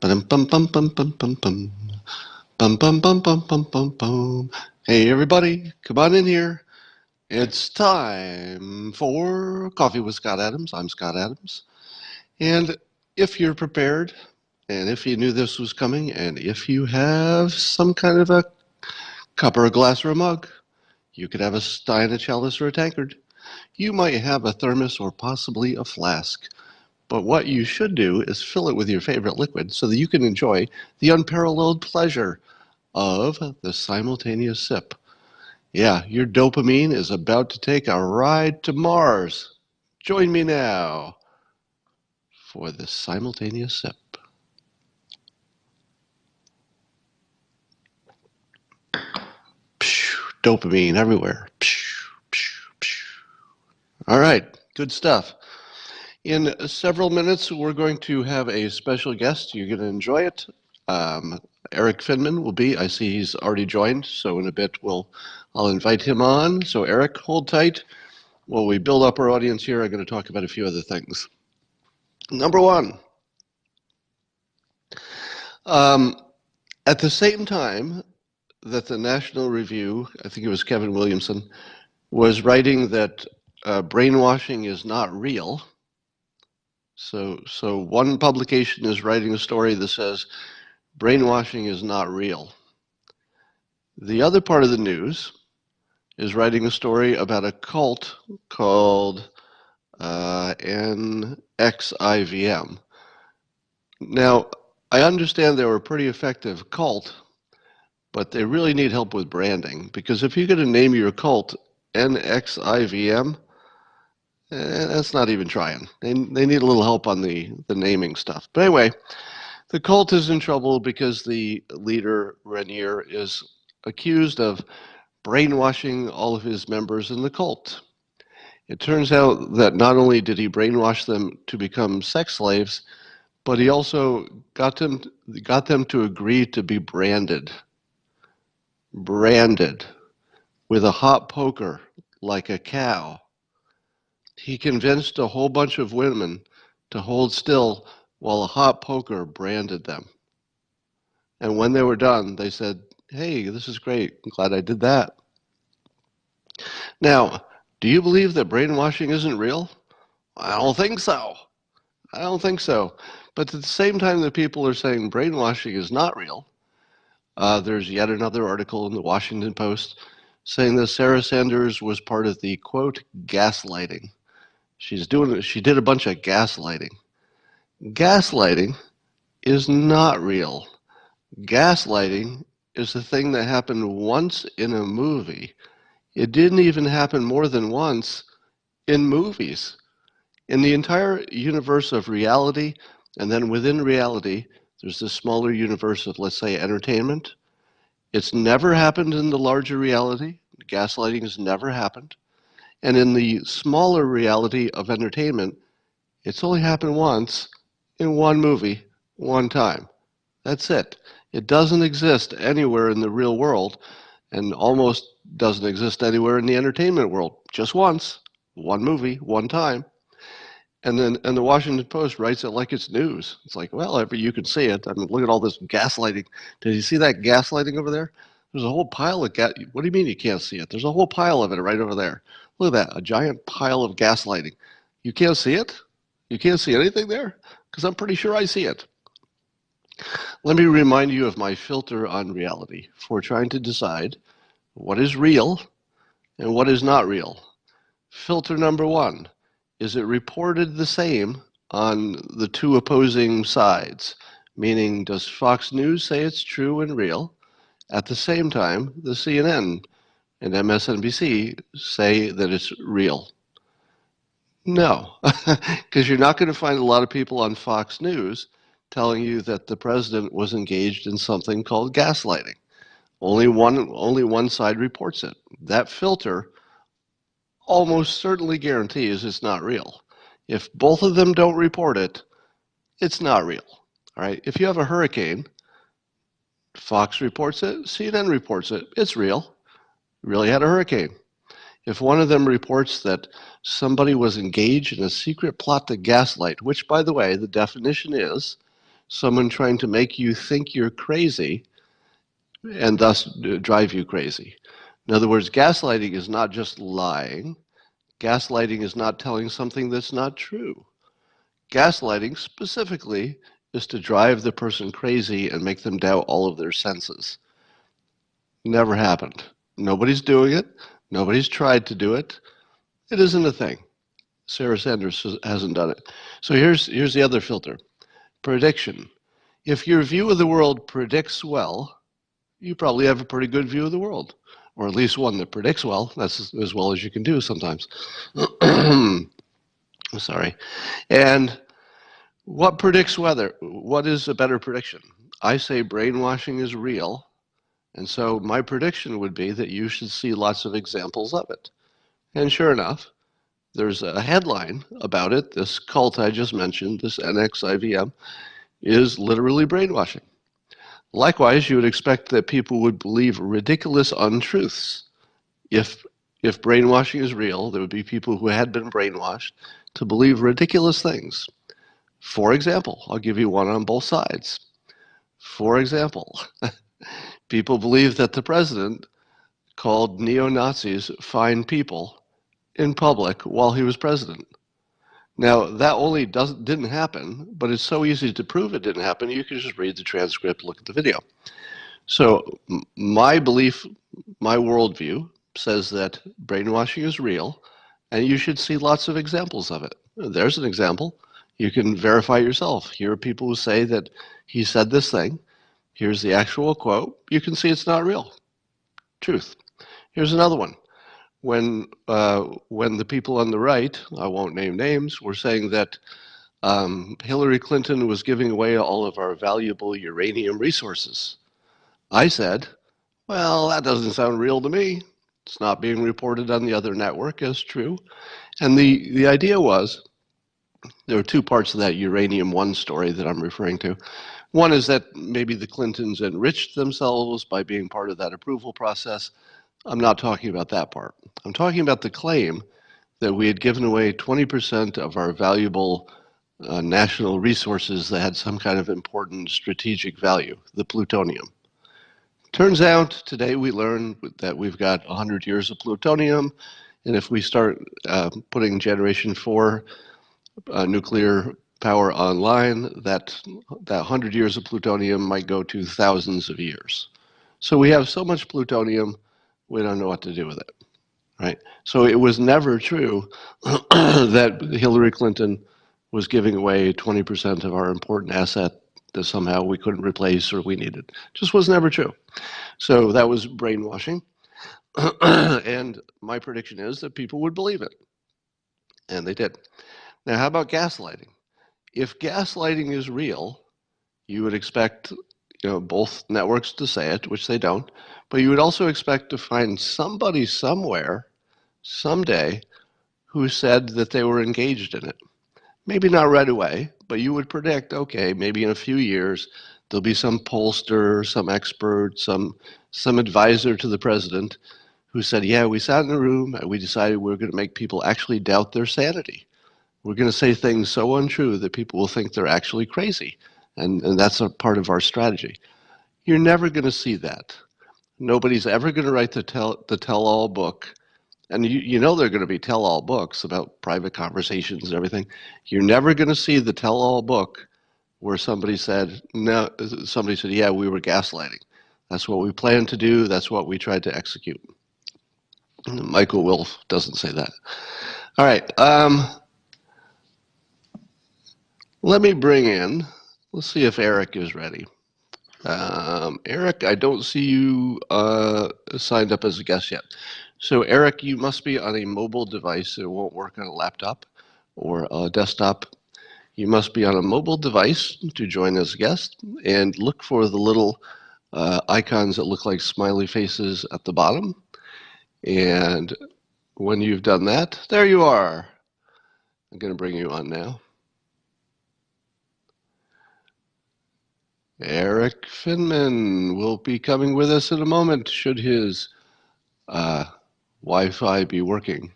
Bum-bum-bum-bum-bum-bum. Bum-bum-bum-bum-bum-bum-bum. Hey, everybody, come on in here. It's time for Coffee with Scott Adams. I'm Scott Adams. And if you're prepared, and if you knew this was coming, and if you have some kind of a cup or a glass or a mug, you could have a stein, a chalice, or a tankard. You might have a thermos or possibly a flask. But what you should do is fill it with your favorite liquid so that you can enjoy the unparalleled pleasure of the simultaneous sip. Yeah, your dopamine is about to take a ride to Mars. Join me now for the simultaneous sip. Dopamine everywhere. All right, good stuff. In several minutes, we're going to have a special guest. You're going to enjoy it. Erik Finman will be. I see he's already joined, so in a bit I'll invite him on. So Erik, hold tight. While we build up our audience here, I'm going to talk about a few other things. Number one, at the same time that the National Review, I think it was Kevin Williamson, was writing that brainwashing is not real. So one publication is writing a story that says brainwashing is not real. The other part of the news is writing a story about a cult called NXIVM. Now, I understand they're a pretty effective cult, but they really need help with branding, because if you're going to name your cult NXIVM, that's not even trying. They need a little help on the naming stuff. But anyway, the cult is in trouble because the leader, Renier, is accused of brainwashing all of his members in the cult. It turns out that not only did he brainwash them to become sex slaves, but he also got them to agree to be branded with a hot poker like a cow. He convinced a whole bunch of women to hold still while a hot poker branded them. And when they were done, they said, "Hey, this is great. I'm glad I did that." Now, do you believe that brainwashing isn't real? I don't think so. But at the same time that people are saying brainwashing is not real, there's yet another article in the Washington Post saying that Sarah Sanders was part of the, quote, gaslighting. She did a bunch of gaslighting. Gaslighting is not real. Gaslighting is the thing that happened once in a movie. It didn't even happen more than once in movies. In the entire universe of reality, and then within reality, there's this smaller universe of, let's say, entertainment. It's never happened in the larger reality. Gaslighting has never happened. And in the smaller reality of entertainment, it's only happened once in one movie, one time. That's it. It doesn't exist anywhere in the real world, and almost doesn't exist anywhere in the entertainment world. Just once, one movie, one time. And the Washington Post writes it like it's news. It's like, well, you can see it. I mean, look at all this gaslighting. Did you see that gaslighting over there? There's a whole pile of What do you mean you can't see it? There's a whole pile of it right over there. Look at that, a giant pile of gaslighting. You can't see it? You can't see anything there? Because I'm pretty sure I see it. Let me remind you of my filter on reality for trying to decide what is real and what is not real. Filter number one. Is it reported the same on the two opposing sides? Meaning, does Fox News say it's true and real? At the same time, the CNN and MSNBC say that it's real. No, because you're not going to find a lot of people on Fox News telling you that the president was engaged in something called gaslighting. Only one side reports it. That filter almost certainly guarantees it's not real. If both of them don't report it, it's not real. All right. If you have a hurricane, Fox reports it, CNN reports it, it's real. We really had a hurricane. If one of them reports that somebody was engaged in a secret plot to gaslight, which, by the way, the definition is someone trying to make you think you're crazy and thus drive you crazy. In other words, gaslighting is not just lying. Gaslighting is not telling something that's not true. Gaslighting specifically is to drive the person crazy and make them doubt all of their senses. Never happened. Nobody's doing it. Nobody's tried to do it. It isn't a thing. Sarah Sanders hasn't done it. So here's the other filter. Prediction. If your view of the world predicts well, you probably have a pretty good view of the world, or at least one that predicts well. That's as well as you can do sometimes. Sorry. And what predicts weather? What is a better prediction? I say brainwashing is real, and so my prediction would be that you should see lots of examples of it. And sure enough, there's a headline about it. This cult I just mentioned, this NXIVM, is literally brainwashing. Likewise, you would expect that people would believe ridiculous untruths. If brainwashing is real, there would be people who had been brainwashed to believe ridiculous things. For example, I'll give you one on both sides. For example, people believe that the president called neo-Nazis fine people in public while he was president. Now, that only didn't happen, but it's so easy to prove it didn't happen, you can just read the transcript, look at the video. So my belief, my worldview, says that brainwashing is real, and you should see lots of examples of it. There's an example. You can verify yourself. Here are people who say that he said this thing. Here's the actual quote. You can see it's not real. Truth. Here's another one. When the people on the right, I won't name names, were saying that Hillary Clinton was giving away all of our valuable uranium resources, I said, well, that doesn't sound real to me. It's not being reported on the other network as true. And the idea was, there are two parts of that Uranium One story that I'm referring to. One is that maybe the Clintons enriched themselves by being part of that approval process. I'm not talking about that part. I'm talking about the claim that we had given away 20% of our valuable national resources that had some kind of important strategic value, the plutonium. Turns out today we learn that we've got 100 years of plutonium, and if we start putting Generation 4 nuclear power online, that 100 years of plutonium might go to thousands of years. So we have so much plutonium, we don't know what to do with it, right? So it was never true that Hillary Clinton was giving away 20% of our important asset that somehow we couldn't replace or we needed. Just was never true. So that was brainwashing. And my prediction is that people would believe it. And they did. Now, how about gaslighting? If gaslighting is real, you would expect both networks to say it, which they don't, but you would also expect to find somebody somewhere, someday, who said that they were engaged in it. Maybe not right away, but you would predict, okay, maybe in a few years, there'll be some pollster, some expert, some advisor to the president who said, yeah, we sat in a room and we decided we were going to make people actually doubt their sanity. We're going to say things so untrue that people will think they're actually crazy. And that's a part of our strategy. You're never going to see that. Nobody's ever going to write the tell-all book. And you know there are going to be tell-all books about private conversations and everything. You're never going to see the tell-all book where somebody said, no, somebody said, yeah, we were gaslighting. That's what we planned to do. That's what we tried to execute. Michael Wolff doesn't say that. All right. Let me bring in, let's see if Erik is ready. Erik, I don't see you signed up as a guest yet. So Erik, you must be on a mobile device. It won't work on a laptop or a desktop. You must be on a mobile device to join as a guest, and look for the little icons that look like smiley faces at the bottom. And when you've done that, there you are. I'm going to bring you on now. Erik Finman will be coming with us in a moment, should his Wi-Fi be working.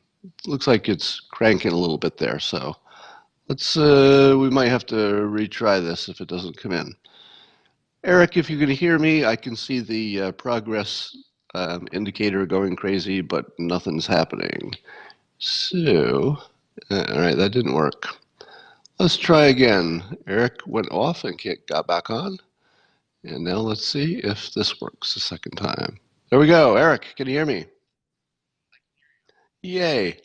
Looks like it's cranking a little bit there, so We might have to retry this if it doesn't come in. Erik, if you can hear me, I can see the progress indicator going crazy, but nothing's happening. So, all right, that didn't work. Let's try again. Erik went off and got back on. And now let's see if this works the second time. There we go. Erik, can you hear me? Yay.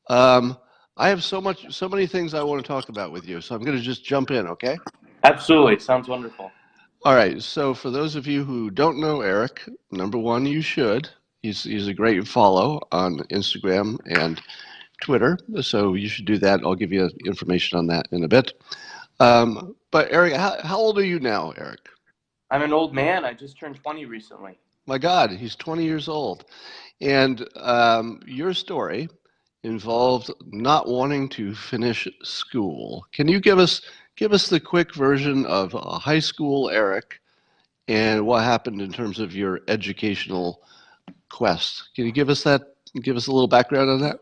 Um, I have so many things I want to talk about with you, so I'm going to just jump in, okay? Absolutely. Sounds wonderful. All right. So for those of you who don't know Erik, number one, you should. He's a great follow on Instagram and Twitter, so you should do that. I'll give you information on that in a bit. But Erik, how old are you now, Erik? I'm an old man. I just turned 20 recently. My God, he's 20 years old. And your story involved not wanting to finish school. Can you give us the quick version of high school Erik and what happened in terms of your educational quest? Can you give us that? Give us a little background on that?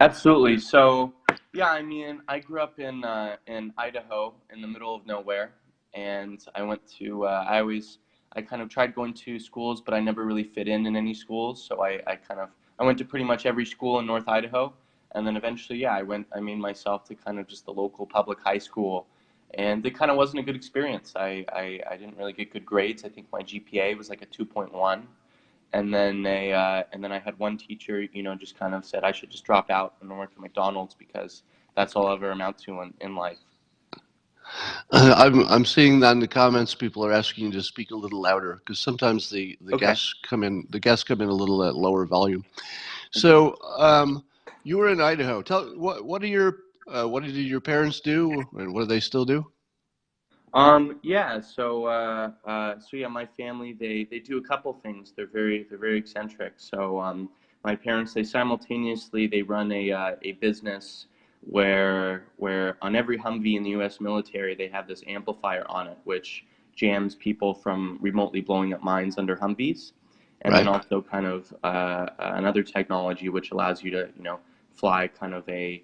Absolutely. So, yeah, I mean, I grew up in Idaho, in the middle of nowhere, and I went to I kind of tried going to schools, but I never really fit in any schools. So I went to pretty much every school in North Idaho, and then eventually, yeah, I made myself to kind of just the local public high school, and it kind of wasn't a good experience. I didn't really get good grades. I think my GPA was like a 2.1. And then I had one teacher, just kind of said I should just drop out and work at McDonald's because that's all I ever amount to in life. I'm seeing that in the comments. People are asking you to speak a little louder because sometimes the Okay. guests come in a little at lower volume. So you were in Idaho. What did your parents do, and what do they still do? Yeah. So yeah, my family they do a couple things. They're very eccentric. So my parents they run a business where on every Humvee in the U.S. military they have this amplifier on it, which jams people from remotely blowing up mines under Humvees, and then Right. also kind of another technology which allows you to fly kind of a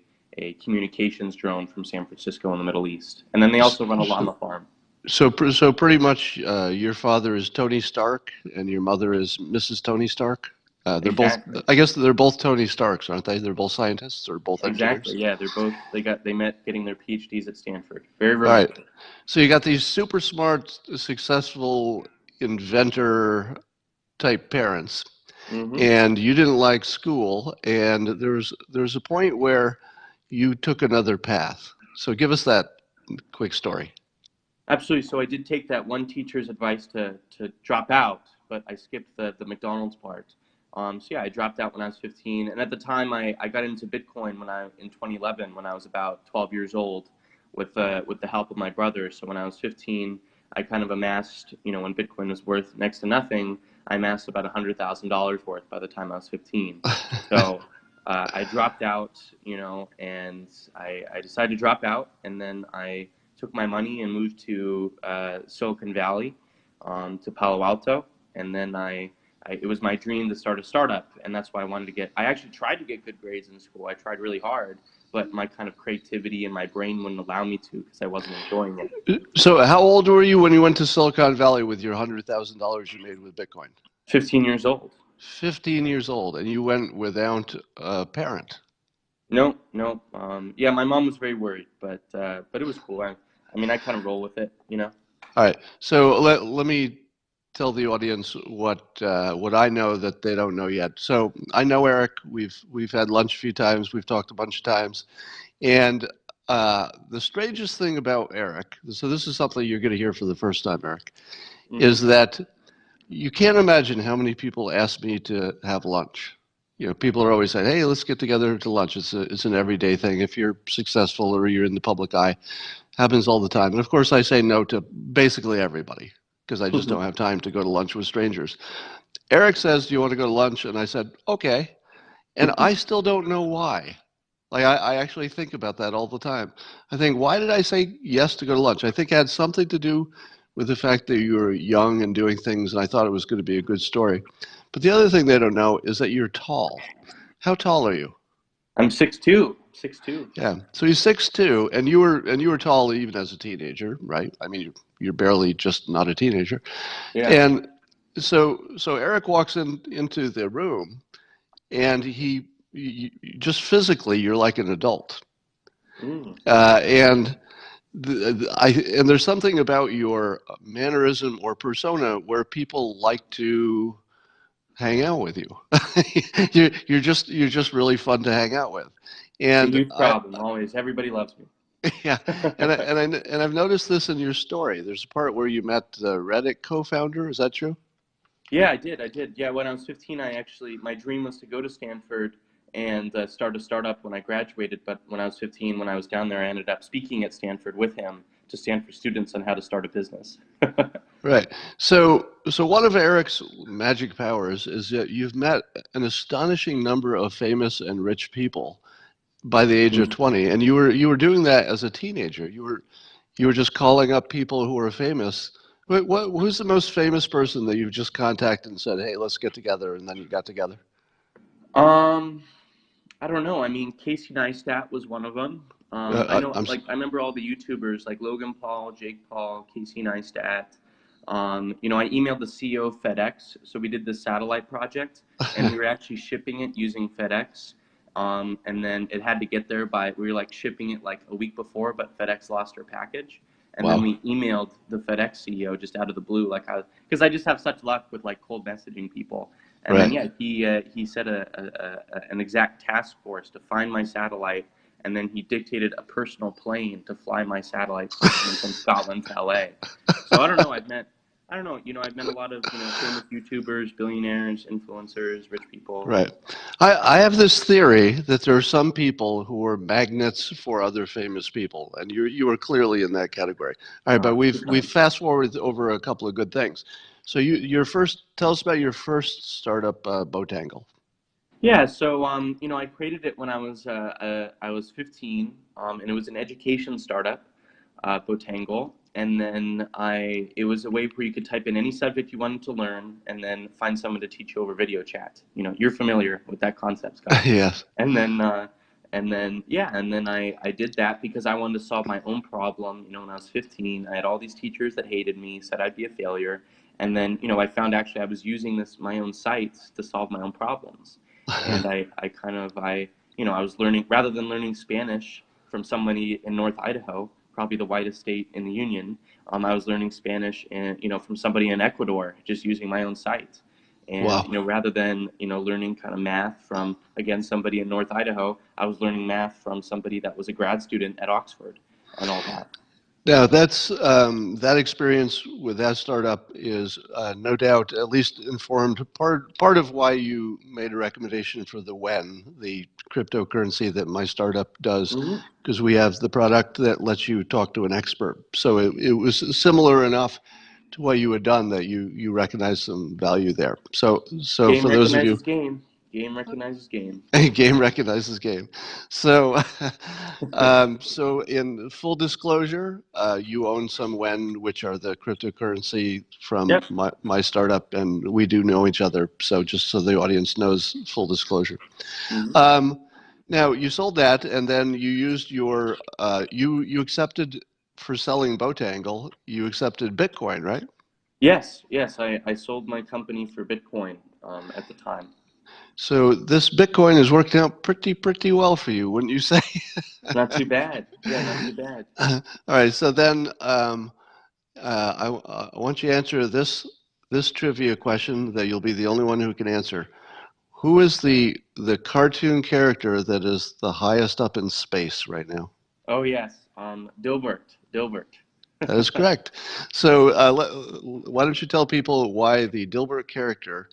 communications drone from San Francisco in the Middle East. And then they also run a llama farm. So pretty much, your father is Tony Stark, and your mother is Mrs. Tony Stark. They're both, Exactly. I guess, they're both Tony Starks, aren't they? They're both scientists or both engineers. Exactly. Yeah, they met getting their PhDs at Stanford. Very All right. romantic. So you got these super smart, successful inventor type parents, Hmm. and you didn't like school, and there's a point where you took another path. So give us that quick story. Absolutely. So I did take that one teacher's advice to drop out, but I skipped the McDonald's part. So yeah, I dropped out when I was 15, and at the time I got into Bitcoin in 2011 when I was about 12 years old, with the help of my brother. So when I was 15, I kind of amassed, when Bitcoin was worth next to nothing, I amassed about $100,000 worth by the time I was 15. So I dropped out, and I decided to drop out, and then I took my money and moved to Silicon Valley, to Palo Alto, and then it was my dream to start a startup, and that's why I wanted to get. I actually tried to get good grades in school. I tried really hard, but my kind of creativity and my brain wouldn't allow me to because I wasn't enjoying it. So how old were you when you went to Silicon Valley with your $100,000 you made with Bitcoin? 15 years old. 15 years old, and you went without a parent. No, no. Yeah, my mom was very worried, but it was cool. I mean, I kind of roll with it. All right. So let me tell the audience what I know that they don't know yet. So I know Erik. We've had lunch a few times. We've talked a bunch of times. And the strangest thing about Erik, so this is something you're going to hear for the first time, Erik, Hmm. is that you can't imagine how many people ask me to have lunch. People are always saying, "Hey, let's get together to lunch." It's an everyday thing. If you're successful or you're in the public eye, happens all the time. And of course, I say no to basically everybody because I just don't have time to go to lunch with strangers. Erik says, "Do you want to go to lunch?" And I said, "Okay." And I still don't know why. Like, I actually think about that all the time. I think, why did I say yes to go to lunch? I think it had something to do with the fact that you were young and doing things, and I thought it was going to be a good story. But the other thing they don't know is that you're tall. How tall are you? I'm 6'2", 6'2". Yeah. So he's 6'2", and you were tall even as a teenager, right? I mean, you're barely just not a teenager. Yeah. And so Eric walks into the room, and just physically, you're like an adult. Mm. And and there's something about your mannerism or persona where people like to hang out with you. You're just really fun to hang out with. It's a And huge problem. Always, everybody loves me. yeah, and I've noticed this in your story. There's a part where you met the Reddit co-founder. Is that true? Yeah, I did. I did. Yeah, when I was 15, my dream was to go to Stanford and start a startup when I graduated. But when I was 15, when I was down there, I ended up speaking at Stanford with him to Stanford students on how to start a business. Right. So one of Eric's magic powers is that you've met an astonishing number of famous and rich people by the age of Mhm. 20, and you were doing that as a teenager. You were just calling up people who were famous. Who's the most famous person that you've just contacted and said, "Hey, let's get together," and then you got together? Um, I don't know. I mean, Casey Neistat was one of them. I know, I'm like, I remember all the YouTubers like Logan Paul, Jake Paul, Casey Neistat. I emailed the CEO of FedEx, so we did this satellite project, and we were actually shipping it using FedEx. And then it had to get there we were like shipping it like a week before, but FedEx lost their package. And then wow. we emailed the FedEx CEO just out of the blue, because I just have such luck with like cold messaging people. And then Right. yeah, he set an exact task force to find my satellite, and then he dictated a personal plane to fly my satellite personally from Scotland to LA. So I don't know. I don't know. I've met a lot of famous YouTubers, billionaires, influencers, rich people. Right. I have this theory that there are some people who are magnets for other famous people, and you are clearly in that category. All right, but we've Super. fast forwarded over a couple of good things. So tell us about your first startup, Botangle. Yeah, so I created it when I was 15, and it was an education startup, Botangle, and then it was a way where you could type in any subject you wanted to learn, and then find someone to teach you over video chat. You're familiar with that concept, Scott. Yes. And then I did that because I wanted to solve my own problem. When I was 15, I had all these teachers that hated me, said I'd be a failure, and then I found actually I was using my own sites to solve my own problems. And I was learning, rather than learning Spanish from somebody in North Idaho, probably the whitest state in the union. I was learning Spanish from somebody in Ecuador, just using my own site. And Wow. rather than learning kind of math from, again, somebody in North Idaho, I was learning math from somebody that was a grad student at Oxford and all that. Now, that experience with that startup is no doubt at least informed part of why you made a recommendation for the cryptocurrency that my startup does, Hmm. because we have the product that lets you talk to an expert. So it was similar enough to what you had done that you recognized some value there. So Game for those of you. recognizes game. Game recognizes game. Game recognizes game. So, so in full disclosure, you own some Wen, which are the cryptocurrency from Yep. my startup, and we do know each other. So just so the audience knows, full disclosure. Hmm. Um, Now you sold that, and then you used you accepted for selling Botangle. You accepted Bitcoin, right? Yes, yes. I sold my company for Bitcoin at the time. So this Bitcoin is working out pretty well for you, wouldn't you say? Not too bad. Yeah, not too bad. All right. So then I want you to answer this trivia question that you'll be the only one who can answer. Who is the cartoon character that is the highest up in space right now? Oh yes, Dilbert. Dilbert. That is correct. So why don't you tell people why the Dilbert character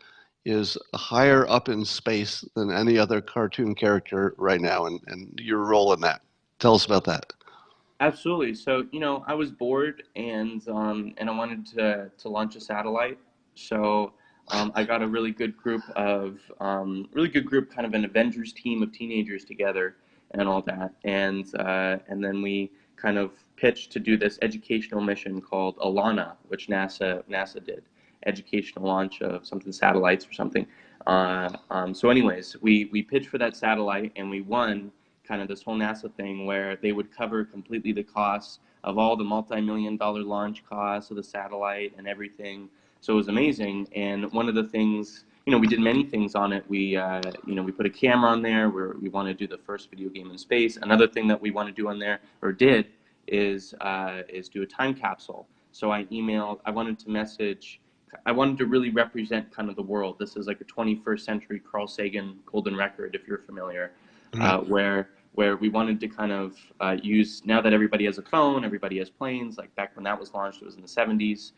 is higher up in space than any other cartoon character right now, and your role in that? Tell us about that. Absolutely. So, I was bored and I wanted to launch a satellite. So, I got a really good group, kind of an Avengers team of teenagers together and all that. And then we kind of pitched to do this educational mission called Alana, which NASA did, educational launch of something satellites or something. So anyways, we pitched for that satellite and we won kind of this whole NASA thing where they would cover completely the costs of all the multi-million-dollar launch costs of the satellite and everything. So it was amazing. And one of the things, we did many things on it. We put a camera on there where we want to do the first video game in space. Another thing that we want to do on there, or did, is do a time capsule. So I wanted to really represent kind of the world. This is like a 21st century Carl Sagan golden record, if you're familiar, Right. where we wanted to kind of use, now that everybody has a phone, everybody has planes, like back when that was launched, it was in the 70s.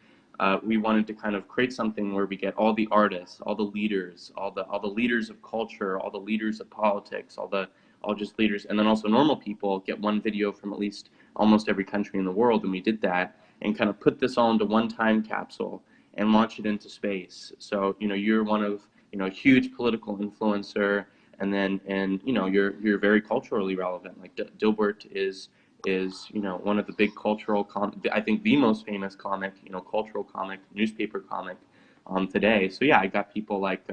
We wanted to kind of create something where we get all the artists, all the leaders, all the leaders of culture, all the leaders of politics, all just leaders, and then also normal people get one video from at least almost every country in the world, and we did that and kind of put this all into one time capsule and launch it into space. So you're one of a huge political influencer, and you're very culturally relevant. Like Dilbert is one of the big cultural I think the most famous comic, cultural comic, newspaper comic today. So yeah, I got people like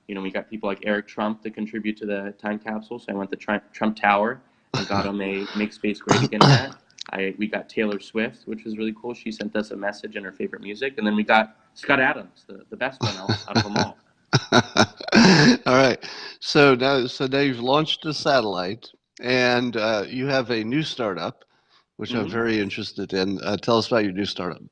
we got people like Eric Trump to contribute to the time capsule. So I went to Trump Tower and got him a Make Space Great Again hat. We got Taylor Swift, which was really cool. She sent us a message and her favorite music, and then we got Scott Adams, the best one out of them all. All right. So now you've launched a satellite, and you have a new startup, which I'm Mm-hmm. very interested in. Tell us about your new startup.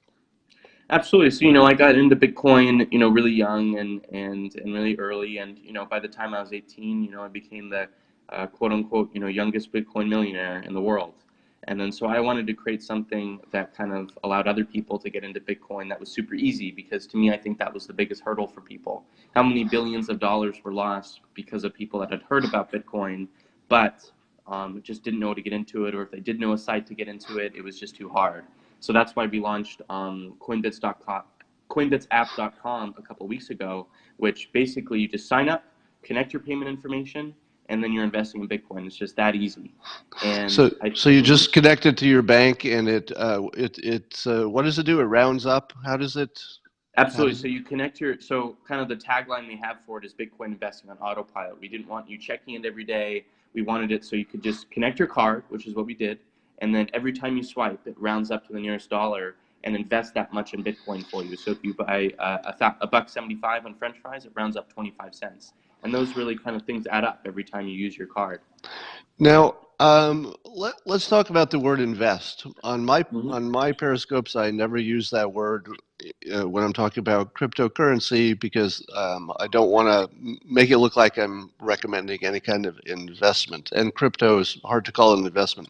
Absolutely. So, I got into Bitcoin, really young and really early. And, by the time I was 18, I became the quote unquote, youngest Bitcoin millionaire in the world. And then so I wanted to create something that kind of allowed other people to get into Bitcoin that was super easy, because to me, I think that was the biggest hurdle for people. How many billions of dollars were lost because of people that had heard about Bitcoin, but just didn't know how to get into it, or if they did know a site to get into it, it was just too hard. So that's why we launched coinbitsapp.com a couple of weeks ago, which basically you just sign up, connect your payment information, and then you're investing in Bitcoin. It's just that easy. And So you just connect it to your bank, and what does it do? It rounds up. How does it? Absolutely. So you connect so kind of the tagline we have for it is Bitcoin investing on autopilot. We didn't want you checking it every day. We wanted it so you could just connect your card, which is what we did. And then every time you swipe, it rounds up to the nearest dollar and invest that much in Bitcoin for you. So if you buy a buck 75 on French fries, it rounds up 25 cents. And those really kind of things add up every time you use your card. Now, let's talk about the word invest. On my Mm-hmm. on my periscopes, I never use that word when I'm talking about cryptocurrency, because I don't want to make it look like I'm recommending any kind of investment. And crypto is hard to call an investment.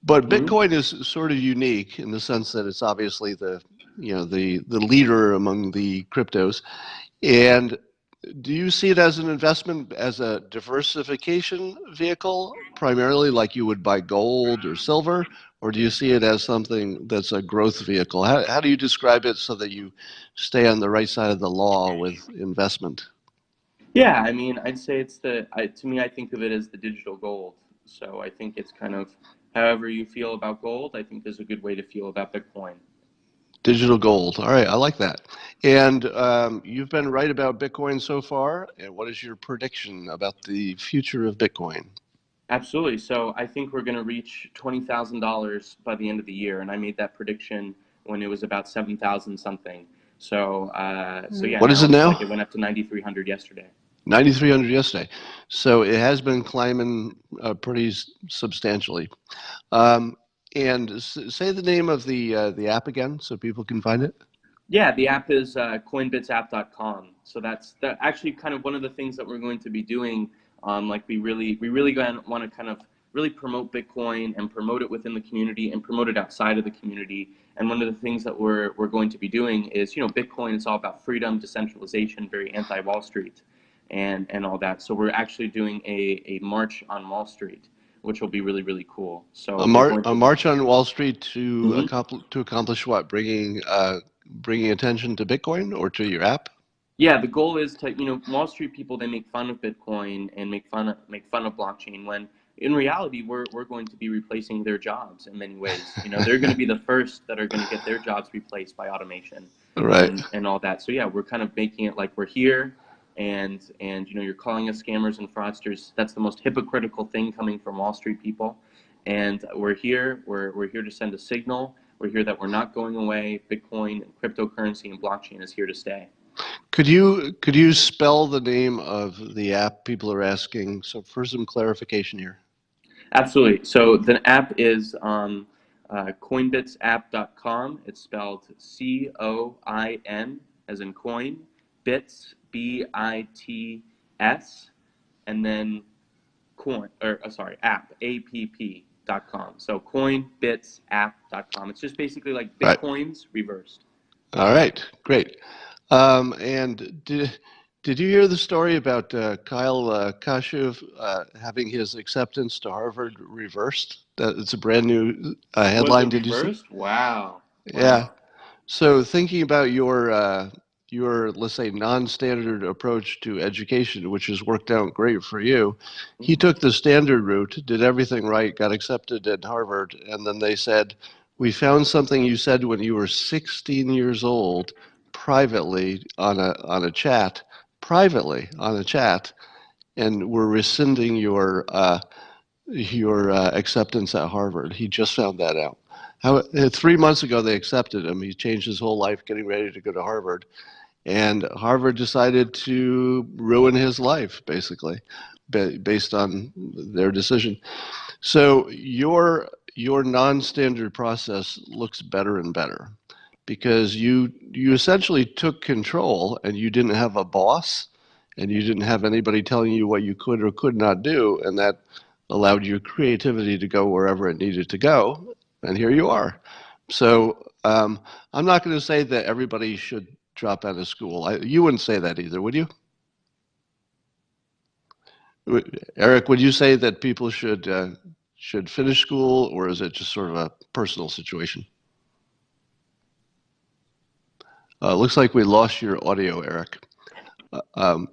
But Mm-hmm. Bitcoin is sort of unique in the sense that it's obviously the leader among the cryptos. And do you see it as an investment, as a diversification vehicle, primarily like you would buy gold or silver, or do you see it as something that's a growth vehicle? How do you describe it so that you stay on the right side of the law with investment? Yeah, I mean, I'd say to me, I think of it as the digital gold. So I think it's kind of however you feel about gold, I think there's a good way to feel about Bitcoin. Digital gold. All right, I like that. And you've been right about Bitcoin so far. And what is your prediction about the future of Bitcoin? Absolutely. So I think we're going to reach $20,000 by the end of the year, and I made that prediction when it was about 7,000 something. So yeah, What is now it it looks like now? it went up to 9,300 yesterday. 9,300 yesterday. So it has been climbing pretty substantially. Um, and say the name of the app again so people can find it. Yeah, the app is coinbitsapp.com. So that's actually kind of one of the things that we're going to be doing. Like we really going to want to kind of really promote Bitcoin and promote it within the community and promote it outside of the community. And one of the things that we're going to be doing is, Bitcoin is all about freedom, decentralization, very anti-Wall Street, and all that. So we're actually doing a march on Wall Street, which will be really really cool. So we're going A to. march on Wall Street to Mhm. accomplish what? Bringing attention to Bitcoin or to your app? Yeah, the goal is to, Wall Street people, they make fun of Bitcoin and make fun of blockchain, when in reality we're going to be replacing their jobs in many ways. They're going to be the first that are going to get their jobs replaced by automation Right. and all that. So yeah, we're kind of making it like we're here. and you're calling us scammers and fraudsters. That's the most hypocritical thing coming from Wall Street people. And we're here. We're here to send a signal. We're here that we're not going away. Bitcoin and cryptocurrency and blockchain is here to stay. Could you spell the name of the app people are asking? So for some clarification here. Absolutely. So the app is coinbitsapp.com. It's spelled COIN as in coin, bits, BITS, and then app.com. So coinbitsapp.com. It's just basically like Bitcoins reversed. All right, great. And did you hear the story about Kyle Kashuv having his acceptance to Harvard reversed? It's a brand new headline. Was it Did you see? Wow. Yeah. So thinking about your let's say non-standard approach to education, which has worked out great for you, he took the standard route, did everything right, got accepted at Harvard, and then they said, "We found something you said when you were 16 years old, privately on a chat, and we're rescinding your acceptance at Harvard." He just found that out. 3 months ago, they accepted him. He changed his whole life getting ready to go to Harvard. And Harvard decided to ruin his life, basically, based on their decision. So your non-standard process looks better and better because you essentially took control and you didn't have a boss and you didn't have anybody telling you what you could or could not do, and that allowed your creativity to go wherever it needed to go, and here you are. So I'm not going to say that everybody should drop out of school. You wouldn't say that either, would you? Erik, would you say that people should finish school, or is it just sort of a personal situation? Looks like we lost your audio, Erik. Are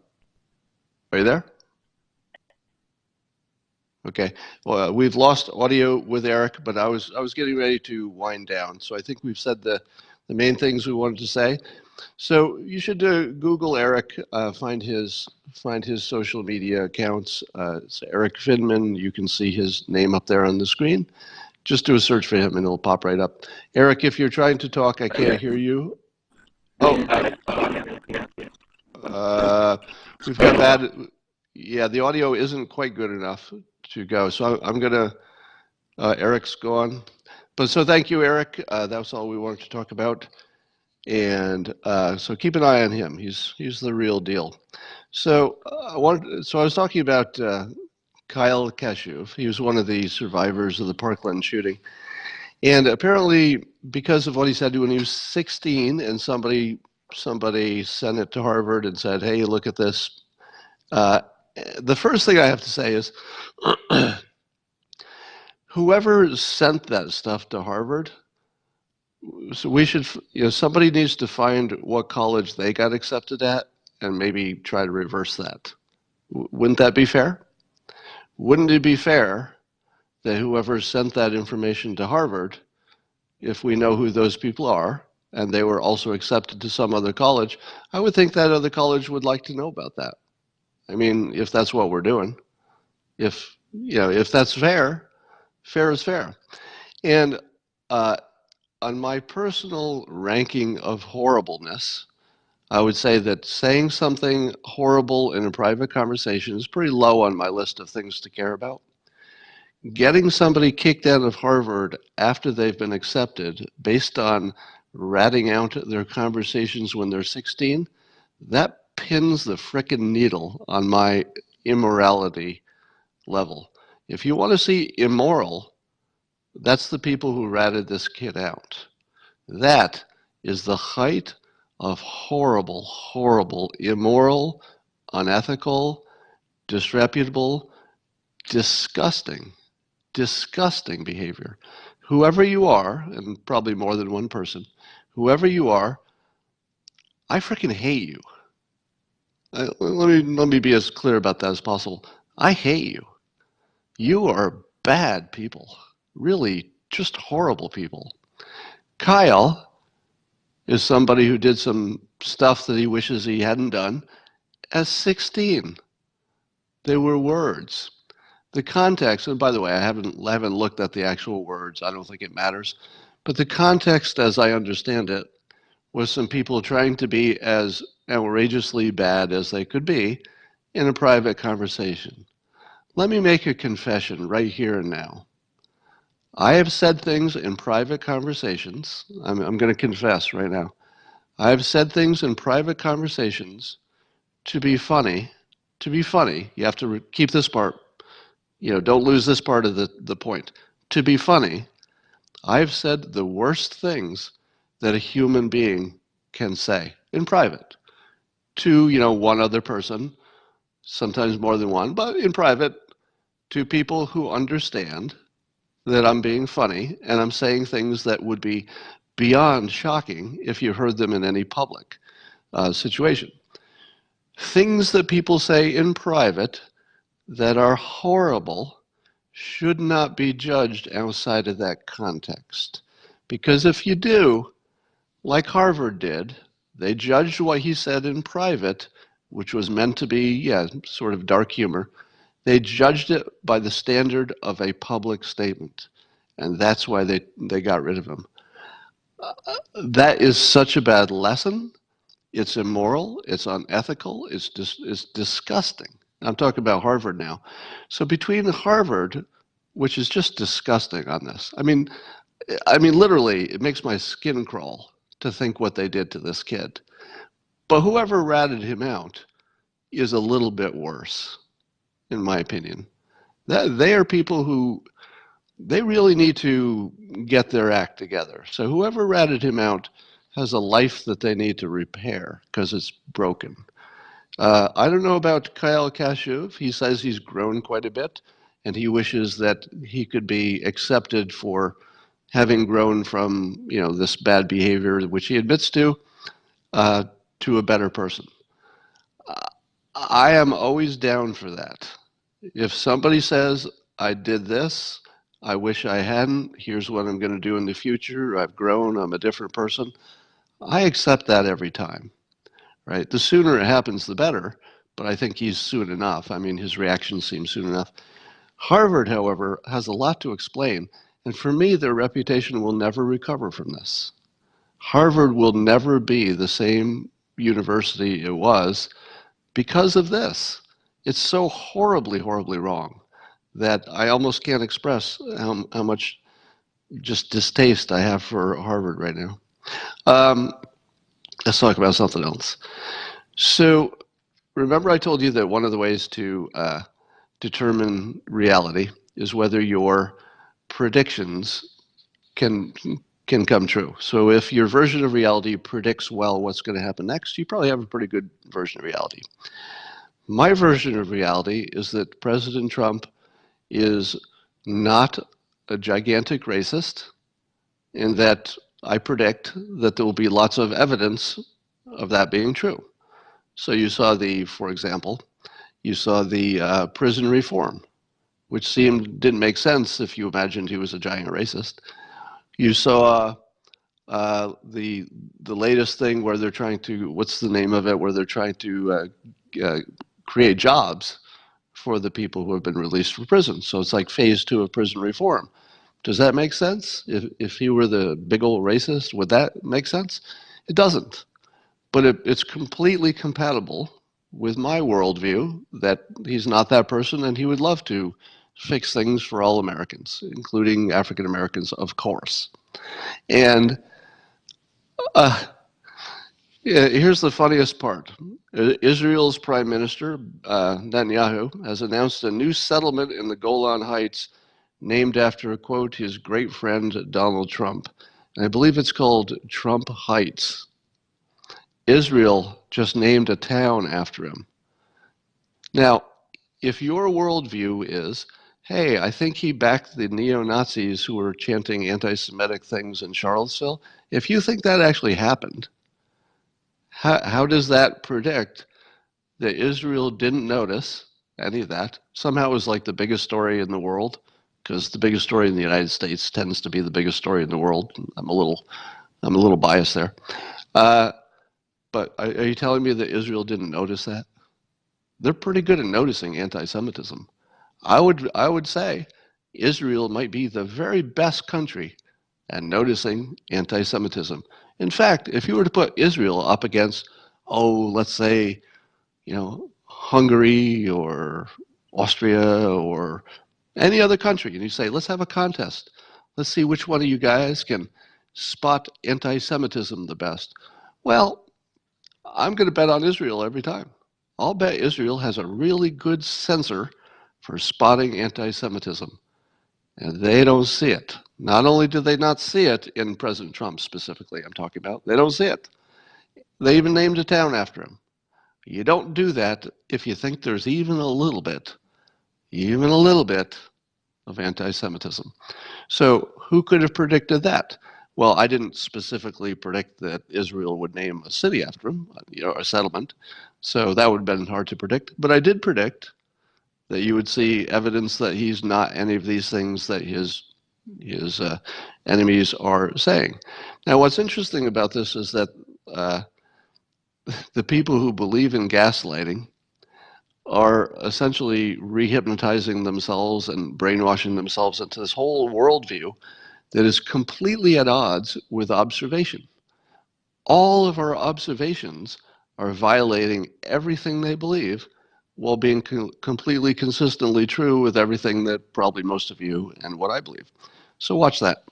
you there? Okay. Well, we've lost audio with Erik, but I was getting ready to wind down. So I think we've said the main things we wanted to say. So you should Google Erik, find his social media accounts. It's Erik Finman. You can see his name up there on the screen. Just do a search for him and it'll pop right up. Erik, if you're trying to talk, I can't hear you. Oh, we've got bad. Yeah, the audio isn't quite good enough to go. So I'm gonna. Erik's gone, but so thank you, Erik. That was all we wanted to talk about. And so keep an eye on him. He's the real deal. So I was talking about Kyle Kashuv. He was one of the survivors of the Parkland shooting, and apparently because of what he said when he was 16, and somebody sent it to Harvard and said, "Hey, look at this." The first thing I have to say is, whoever sent that stuff to Harvard. So we should, somebody needs to find what college they got accepted at and maybe try to reverse that. Wouldn't that be fair? Wouldn't it be fair that whoever sent that information to Harvard, if we know who those people are, and they were also accepted to some other college, I would think that other college would like to know about that. I mean, if that's what we're doing, if that's fair, fair is fair. And on my personal ranking of horribleness, I would say that saying something horrible in a private conversation is pretty low on my list of things to care about. Getting somebody kicked out of Harvard after they've been accepted based on ratting out their conversations when they're 16, that pins the frickin' needle on my immorality level. If you want to see immoral, that's the people who ratted this kid out. That is the height of horrible, horrible, immoral, unethical, disreputable, disgusting behavior. Whoever you are, and probably more than one person, whoever you are, I freaking hate you. Let me be as clear about that as possible. I hate you. You are bad people. Really, just horrible people. Kyle is somebody who did some stuff that he wishes he hadn't done, as 16. They were words. The context, and by the way, I haven't looked at the actual words. I don't think it matters. But the context, as I understand it, was some people trying to be as outrageously bad as they could be in a private conversation. Let me make a confession right here and now. I have said things in private conversations. I'm going to confess right now. I have said things in private conversations to be funny. To be funny, you have to keep this part. Don't lose this part of the point. To be funny, I've said the worst things that a human being can say in private to, one other person, sometimes more than one, but in private, to people who understand that I'm being funny and I'm saying things that would be beyond shocking if you heard them in any public situation. Things that people say in private that are horrible should not be judged outside of that context. Because if you do, like Harvard did, they judged what he said in private, which was meant to be, sort of dark humor. They judged it by the standard of a public statement. And that's why they got rid of him. That is such a bad lesson. It's immoral, it's unethical, it's disgusting. I'm talking about Harvard now. So between Harvard, which is just disgusting on this, I mean, literally, it makes my skin crawl to think what they did to this kid. But whoever ratted him out is a little bit worse, in my opinion. They are people who, they really need to get their act together. So whoever ratted him out has a life that they need to repair because it's broken. I don't know about Kyle Kashuv. He says he's grown quite a bit, and he wishes that he could be accepted for having grown from this bad behavior, which he admits to a better person. I am always down for that. If somebody says, I did this, I wish I hadn't, here's what I'm going to do in the future, I've grown, I'm a different person, I accept that every time, right? The sooner it happens, the better, but I think he's soon enough. I mean, his reaction seems soon enough. Harvard, however, has a lot to explain, and for me, their reputation will never recover from this. Harvard will never be the same university it was because of this. It's so horribly, horribly wrong that I almost can't express how much just distaste I have for Harvard right now. Let's talk about something else. So remember I told you that one of the ways to determine reality is whether your predictions can come true. So if your version of reality predicts well what's going to happen next, you probably have a pretty good version of reality. My version of reality is that President Trump is not a gigantic racist, and that I predict that there will be lots of evidence of that being true. So you saw for example, you saw the prison reform, which didn't make sense if you imagined he was a giant racist. You saw the latest thing where they're trying to, what's the name of it, where they're trying to create jobs for the people who have been released from prison. So it's like phase 2 of prison reform. Does that make sense? If he were the big old racist, would that make sense? It doesn't. But it's completely compatible with my worldview that he's not that person, and he would love to fix things for all Americans, including African Americans, of course. And here's the funniest part. Israel's Prime Minister, Netanyahu, has announced a new settlement in the Golan Heights named after, quote, his great friend Donald Trump. And I believe it's called Trump Heights. Israel just named a town after him. Now, if your worldview is, hey, I think he backed the neo-Nazis who were chanting anti-Semitic things in Charlottesville, if you think that actually happened, how does that predict that Israel didn't notice any of that? Somehow it was like the biggest story in the world, because the biggest story in the United States tends to be the biggest story in the world. I'm a little biased there. But are you telling me that Israel didn't notice that? they're pretty good at noticing anti-Semitism. I would say Israel might be the very best country at noticing anti-Semitism. In fact, if you were to put Israel up against, let's say, Hungary or Austria or any other country, and you say, let's have a contest. Let's see which one of you guys can spot anti-Semitism the best. Well, I'm going to bet on Israel every time. I'll bet Israel has a really good sensor for spotting anti-Semitism, and they don't see it. Not only do they not see it in President Trump specifically, I'm talking about, they don't see it. They even named a town after him. You don't do that if you think there's even a little bit of anti-Semitism. So who could have predicted that? Well, I didn't specifically predict that Israel would name a city after him, a settlement. So that would have been hard to predict. But I did predict that you would see evidence that he's not any of these things that his enemies are saying. Now, what's interesting about this is that the people who believe in gaslighting are essentially rehypnotizing themselves and brainwashing themselves into this whole worldview that is completely at odds with observation. All of our observations are violating everything they believe while being completely consistently true with everything that probably most of you and what I believe. So watch that.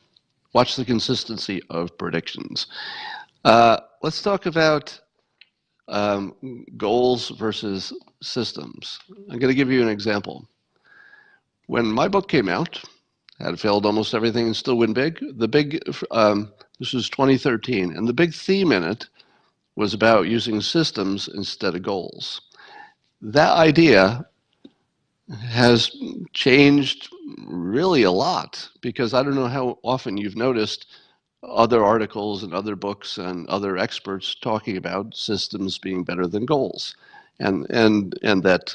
Watch the consistency of predictions. Let's talk about goals versus systems. I'm going to give you an example. When my book came out, Had Failed Almost Everything and Still Win Big, this was 2013, and the big theme in it was about using systems instead of goals. That idea has changed really a lot, because I don't know how often you've noticed other articles and other books and other experts talking about systems being better than goals, and that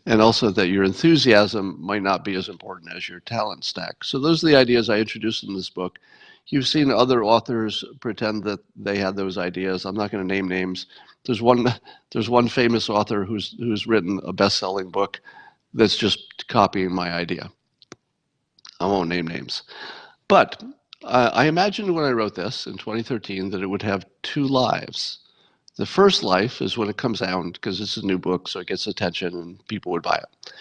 and also that your enthusiasm might not be as important as your talent stack. So those are the ideas I introduced in this book. You've seen other authors pretend that they had those ideas. I'm not going to name names. There's one famous author who's written a best-selling book that's just copying my idea. I won't name names. But I imagined when I wrote this in 2013 that it would have two lives. The first life is when it comes out, because it's a new book, so it gets attention and people would buy it.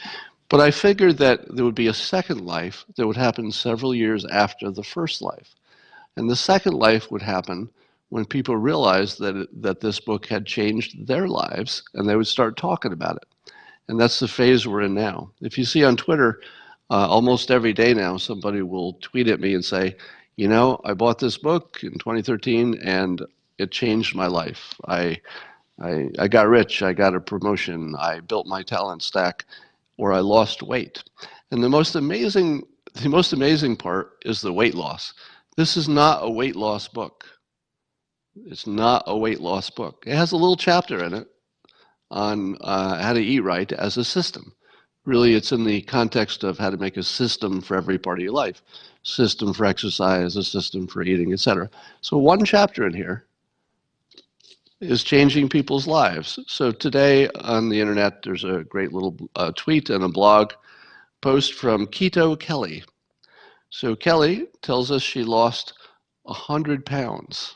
But I figured that there would be a second life that would happen several years after the first life. And the second life would happen when people realized that this book had changed their lives, and they would start talking about it. And that's the phase we're in now. If you see on Twitter, almost every day now, somebody will tweet at me and say, I bought this book in 2013 and it changed my life. I got rich, I got a promotion, I built my talent stack, or I lost weight. And the most amazing part is the weight loss. This is not a weight loss book. It's not a weight loss book. It has a little chapter in it on how to eat right as a system. Really, it's in the context of how to make a system for every part of your life. System for exercise, a system for eating, etc. So one chapter in here is changing people's lives. So today on the internet, there's a great little tweet and a blog post from Keto Kelly. So Kelly tells us she lost 100 pounds.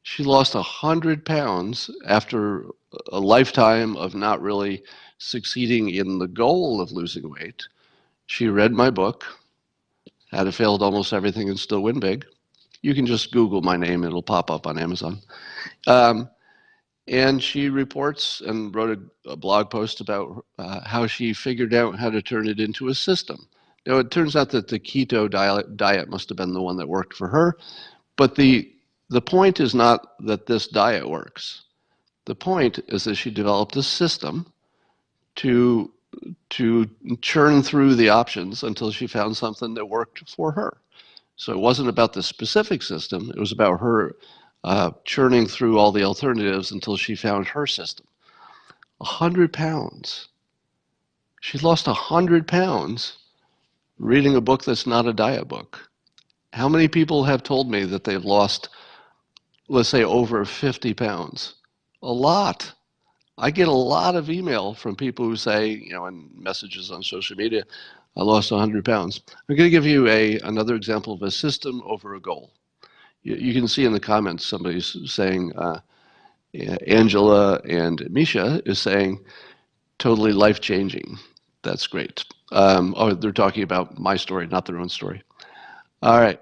She lost 100 pounds after a lifetime of not really succeeding in the goal of losing weight. She read my book, How to Fail at Almost Everything and Still Win Big. You can just Google my name, it'll pop up on Amazon. And she reports and wrote a blog post about how she figured out how to turn it into a system. Now, it turns out that the keto diet must have been the one that worked for her, but the point is not that this diet works. The point is that she developed a system to churn through the options until she found something that worked for her. So it wasn't about the specific system, it was about her churning through all the alternatives until she found her system. 100 pounds. She lost 100 pounds reading a book that's not a diet book. How many people have told me that they've lost, let's say, over 50 pounds? A lot. I get a lot of email from people who say, in messages on social media, I lost 100 pounds. I'm going to give you another example of a system over a goal. You can see in the comments somebody's saying, Angela and Misha is saying, totally life-changing. That's great. They're talking about my story, not their own story. All right.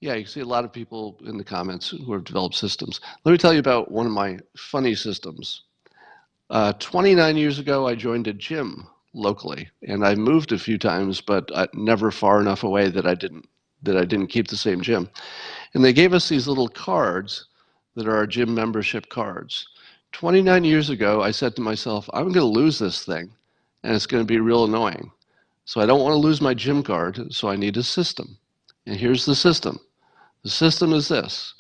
Yeah, you can see a lot of people in the comments who have developed systems. Let me tell you about one of my funny systems. 29 years ago, I joined a gym locally, and I moved a few times, but never far enough away that I didn't keep the same gym. And they gave us these little cards that are our gym membership cards. 29 years ago, I said to myself, I'm going to lose this thing, and it's going to be real annoying. So I don't want to lose my gym card, so I need a system. And here's the system. The system is this.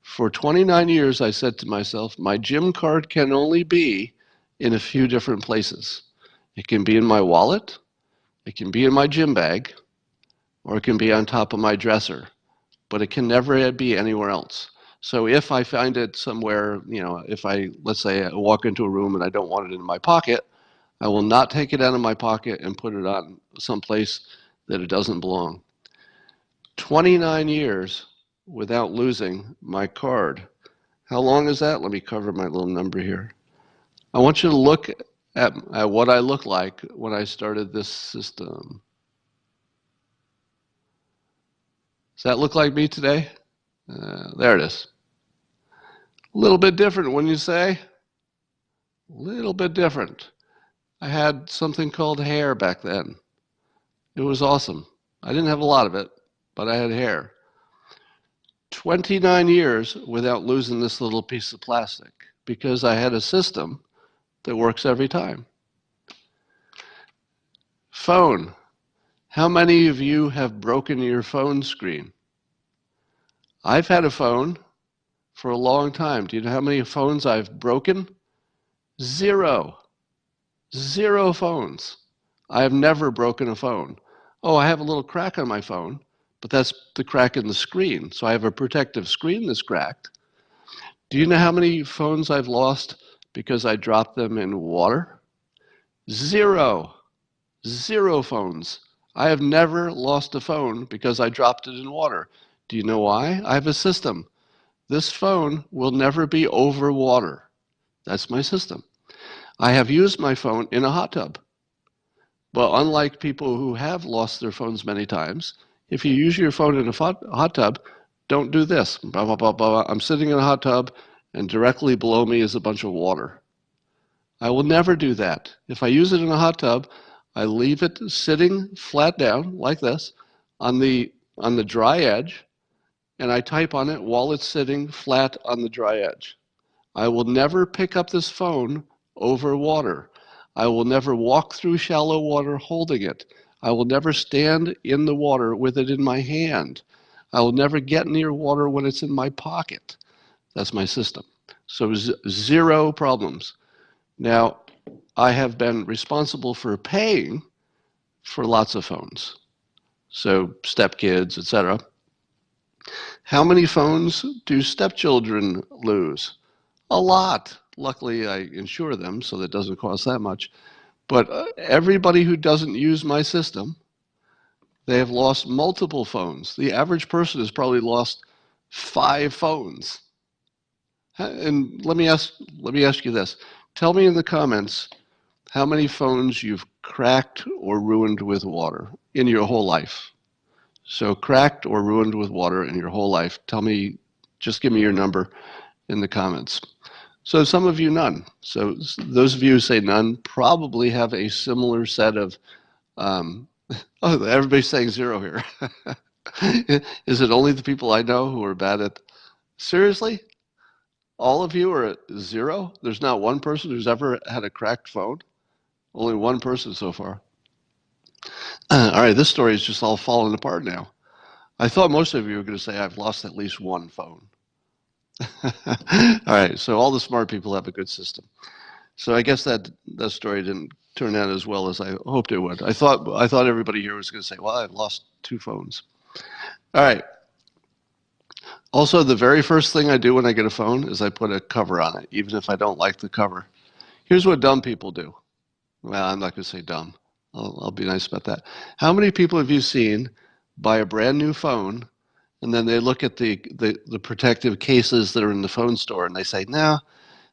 For 29 years, I said to myself, my gym card can only be in a few different places. It can be in my wallet, it can be in my gym bag, or it can be on top of my dresser, but it can never be anywhere else. So if I find it somewhere, if let's say I walk into a room and I don't want it in my pocket, I will not take it out of my pocket and put it on someplace that it doesn't belong. 29 years without losing my card. How long is that? Let me cover my little number here. I want you to look at what I look like when I started this system. Does that look like me today? There it is. A little bit different, wouldn't you say? A little bit different. I had something called hair back then. It was awesome. I didn't have a lot of it, but I had hair. 29 years without losing this little piece of plastic because I had a system that works every time. Phone. How many of you have broken your phone screen? I've had a phone for a long time. Do you know how many phones I've broken? Zero. Zero phones. I have never broken a phone. Oh, I have a little crack on my phone, but that's the crack in the screen. So I have a protective screen that's cracked. Do you know how many phones I've lost because I dropped them in water? Zero. Zero phones. I have never lost a phone because I dropped it in water. Do you know why? I have a system. This phone will never be over water. That's my system. I have used my phone in a hot tub. But unlike people who have lost their phones many times, if you use your phone in a hot tub, don't do this. Blah, blah, blah, blah. I'm sitting in a hot tub, and directly below me is a bunch of water. I will never do that. If I use it in a hot tub, I leave it sitting flat down like this on the dry edge, and I type on it while it's sitting flat on the dry edge. I will never pick up this phone over water. I will never walk through shallow water holding it. I will never stand in the water with it in my hand. I will never get near water when it's in my pocket. That's my system. So zero problems. Now, I have been responsible for paying for lots of phones. So stepkids, etc. How many phones do stepchildren lose? A lot. Luckily, I insure them, so that doesn't cost that much. But everybody who doesn't use my system, they have lost multiple phones. The average person has probably lost 5 phones. And let me ask you this. Tell me in the comments how many phones you've cracked or ruined with water in your whole life. So cracked or ruined with water in your whole life. Tell me, just give me your number in the comments. So some of you, none. So those of you who say none probably have a similar set of, oh, everybody's saying zero here. Is it only the people I know who are bad at, seriously? All of you are at zero? There's not one person who's ever had a cracked phone? Only one person so far. All right, this story is just all falling apart now. I thought most of you were going to say I've lost at least one phone. All right, so all the smart people have a good system. So I guess that story didn't turn out as well as I hoped it would. I thought everybody here was going to say, well, I've lost 2 phones. All right. Also, the very first thing I do when I get a phone is I put a cover on it, even if I don't like the cover. Here's what dumb people do. Well, I'm not going to say dumb. I'll be nice about that. How many people have you seen buy a brand new phone and then they look at the protective cases that are in the phone store and they say, nah,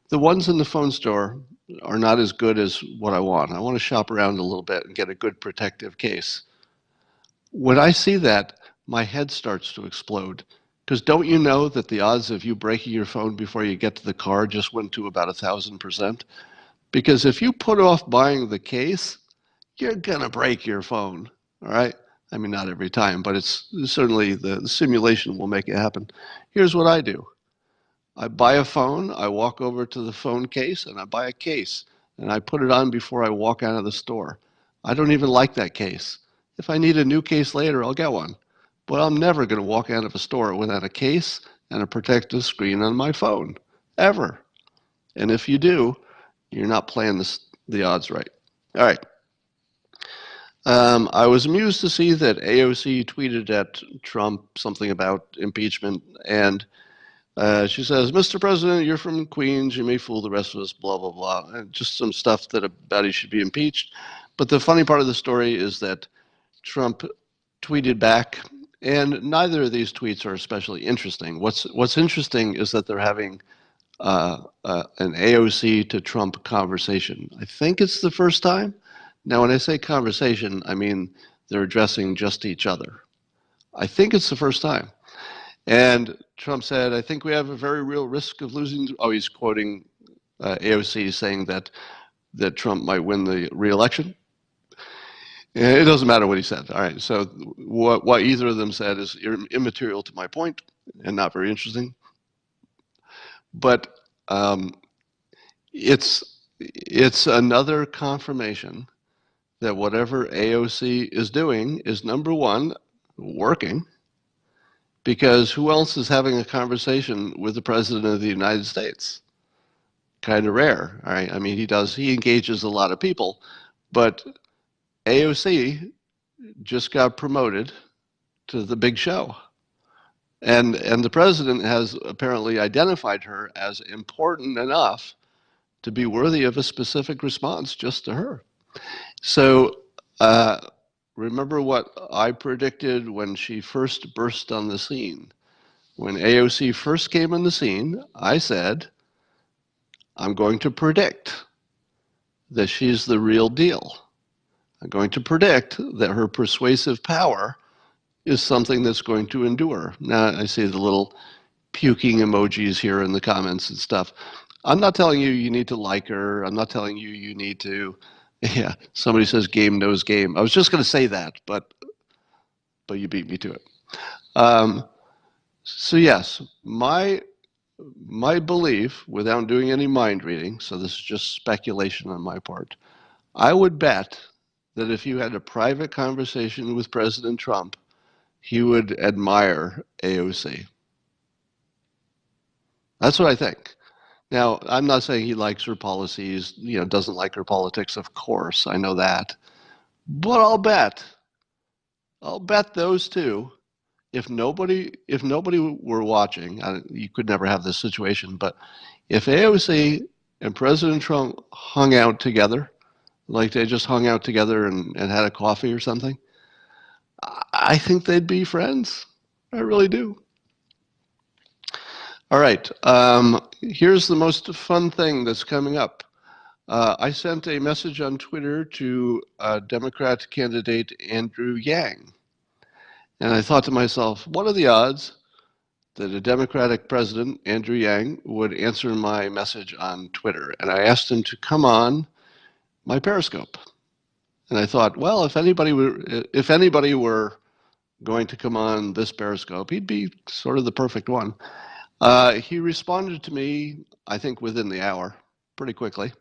the ones in the phone store are not as good as what I want. I want to shop around a little bit and get a good protective case. When I see that, my head starts to explode. Because don't you know that the odds of you breaking your phone before you get to the car just went to about 1,000%? Because if you put off buying the case, you're going to break your phone. All right? I mean, not every time, but it's certainly the simulation will make it happen. Here's what I do. I buy a phone, I walk over to the phone case, and I buy a case, and I put it on before I walk out of the store. I don't even like that case. If I need a new case later, I'll get one. But I'm never going to walk out of a store without a case and a protective screen on my phone, ever. And if you do, you're not playing the odds right. All right. I was amused to see that AOC tweeted at Trump something about impeachment, and she says, Mr. President, you're from Queens, you may fool the rest of us, blah, blah, blah. And just some stuff that about he should be impeached. But the funny part of the story is that Trump tweeted back, and neither of these tweets are especially interesting. What's interesting is that they're having an AOC to Trump conversation. I think it's the first time. Now, when I say conversation, I mean they're addressing just each other. I think it's the first time. And Trump said, I think we have a very real risk of losing. Oh, he's quoting AOC saying that Trump might win the re-election. It doesn't matter what he said. All right, so what either of them said is immaterial to my point and not very interesting. But it's another confirmation that whatever AOC is doing is, number one, working, because who else is having a conversation with the President of the United States? Kind of rare, all right? I mean, he engages a lot of people, but AOC just got promoted to the big show. And the president has apparently identified her as important enough to be worthy of a specific response just to her. So remember what I predicted when she first burst on the scene. When AOC first came on the scene, I said, I'm going to predict that she's the real deal. I'm going to predict that her persuasive power is something that's going to endure. Now, I see the little puking emojis here in the comments and stuff. I'm not telling you you need to like her. I'm not telling you you need to, yeah, somebody says game knows game. I was just going to say that, but you beat me to it. So yes, my belief, without doing any mind reading, so this is just speculation on my part, I would bet that if you had a private conversation with President Trump, he would admire AOC. That's what I think. Now, I'm not saying he likes her policies, doesn't like her politics, of course, I know that. But I'll bet those two, if nobody were watching, you could never have this situation, but if AOC and President Trump hung out together, like they just hung out together and had a coffee or something, I think they'd be friends. I really do. All right. Here's the most fun thing that's coming up. I sent a message on Twitter to Democrat candidate Andrew Yang. And I thought to myself, what are the odds that a Democratic president, Andrew Yang, would answer my message on Twitter? And I asked him to come on my Periscope. And I thought, well, if anybody were going to come on this Periscope, he'd be sort of the perfect one. He responded to me, I think within the hour, pretty quickly.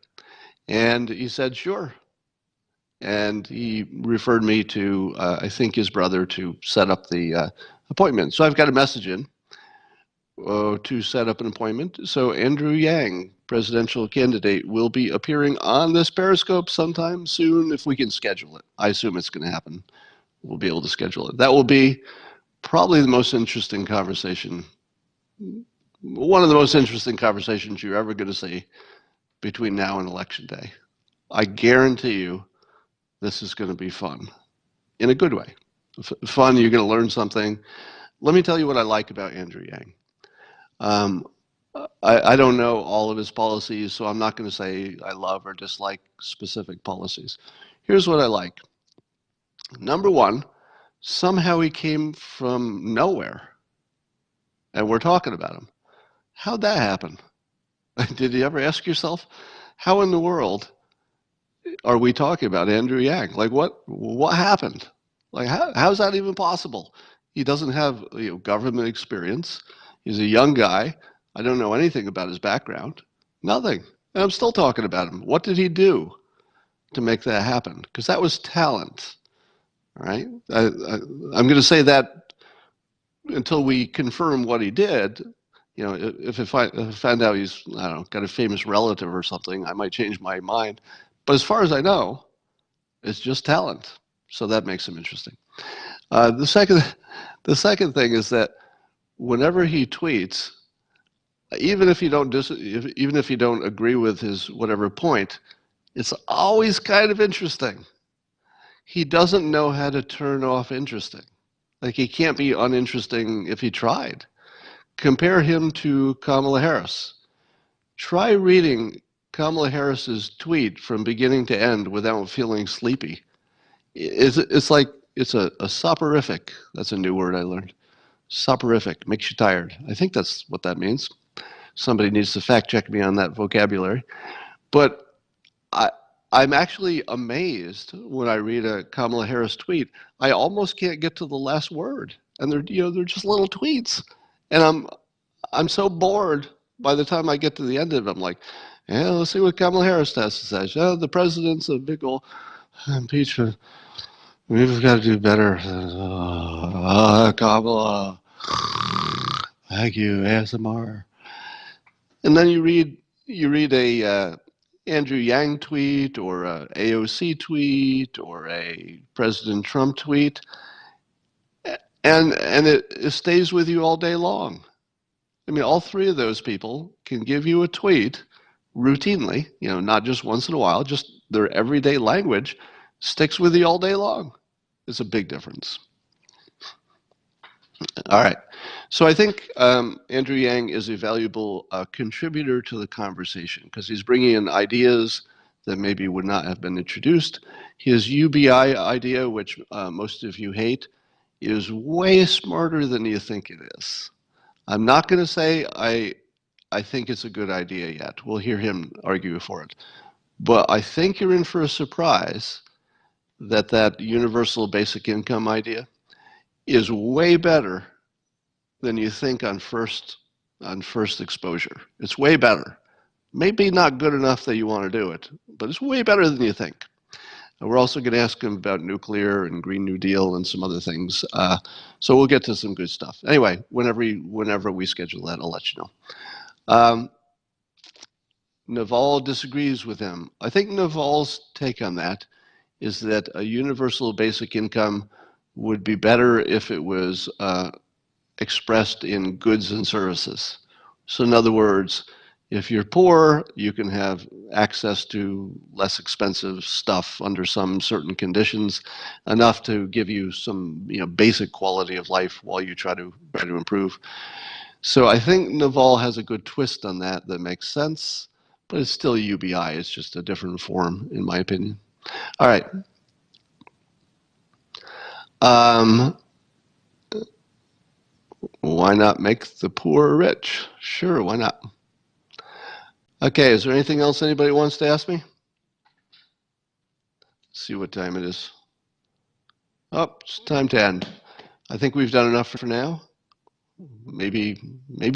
And he said, sure. And he referred me to, I think, his brother to set up the appointment. So I've got a message in to set up an appointment. So Andrew Yang, presidential candidate, will be appearing on this Periscope sometime soon if we can schedule it. I assume it's going to happen. We'll be able to schedule it. That will be probably the most interesting conversation one of the most interesting conversations you're ever going to see between now and Election Day. I guarantee you this is going to be fun, in a good way. Fun, you're going to learn something. Let me tell you what I like about Andrew Yang. I don't know all of his policies, so I'm not going to say I love or dislike specific policies. Here's what I like. Number one, somehow he came from nowhere, and we're talking about him. How'd that happen? Did you ever ask yourself, how in the world are we talking about Andrew Yang? Like, what happened? Like, how's that even possible? He doesn't have government experience. He's a young guy. I don't know anything about his background. Nothing. And I'm still talking about him. What did he do to make that happen? Because that was talent. All right? I'm going to say that until we confirm what he did. You know, if I find out he's, I don't know, got a famous relative or something, I might change my mind. But as far as I know, it's just talent. So that makes him interesting. The second thing is that whenever he tweets, even if you don't agree with his whatever point, it's always kind of interesting. He doesn't know how to turn off interesting. Like, he can't be uninteresting if he tried. Compare him to Kamala Harris. Try reading Kamala Harris's tweet from beginning to end without feeling sleepy. It's like it's a soporific. That's a new word I learned. Soporific makes you tired. I think that's what that means. Somebody needs to fact check me on that vocabulary. But I'm actually amazed when I read a Kamala Harris tweet. I almost can't get to the last word, and they're just little tweets, and I'm so bored by the time I get to the end of it. I'm like, yeah, let's see what Kamala Harris has to say. Oh, the president's a big old impeachment. We've got to do better. Kamala, thank you, ASMR. And then you read a Andrew Yang tweet or a AOC tweet or a President Trump tweet, and it stays with you all day long. I mean, all three of those people can give you a tweet routinely, not just once in a while, just their everyday language sticks with you all day long. It's a big difference. All right. So I think Andrew Yang is a valuable contributor to the conversation because he's bringing in ideas that maybe would not have been introduced. His UBI idea, which most of you hate, is way smarter than you think it is. I'm not going to say I think it's a good idea yet. We'll hear him argue for it. But I think you're in for a surprise that universal basic income idea is way better than you think on first exposure. It's way better. Maybe not good enough that you want to do it, but it's way better than you think. And we're also going to ask him about nuclear and Green New Deal and some other things. So we'll get to some good stuff. Anyway, whenever we schedule that, I'll let you know. Naval disagrees with him. I think Naval's take on that is that a universal basic income would be better if it was expressed in goods and services. So in other words, if you're poor, you can have access to less expensive stuff under some certain conditions, enough to give you some basic quality of life while you try to improve. So I think Naval has a good twist on that makes sense, but it's still UBI. It's just a different form, in my opinion. All right. Why not make the poor rich? Sure, why not? Okay, is there anything else anybody wants to ask me? Let's see what time it is. Oh, it's time to end. I think we've done enough for now. Maybe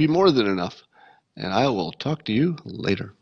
more than enough. And I will talk to you later.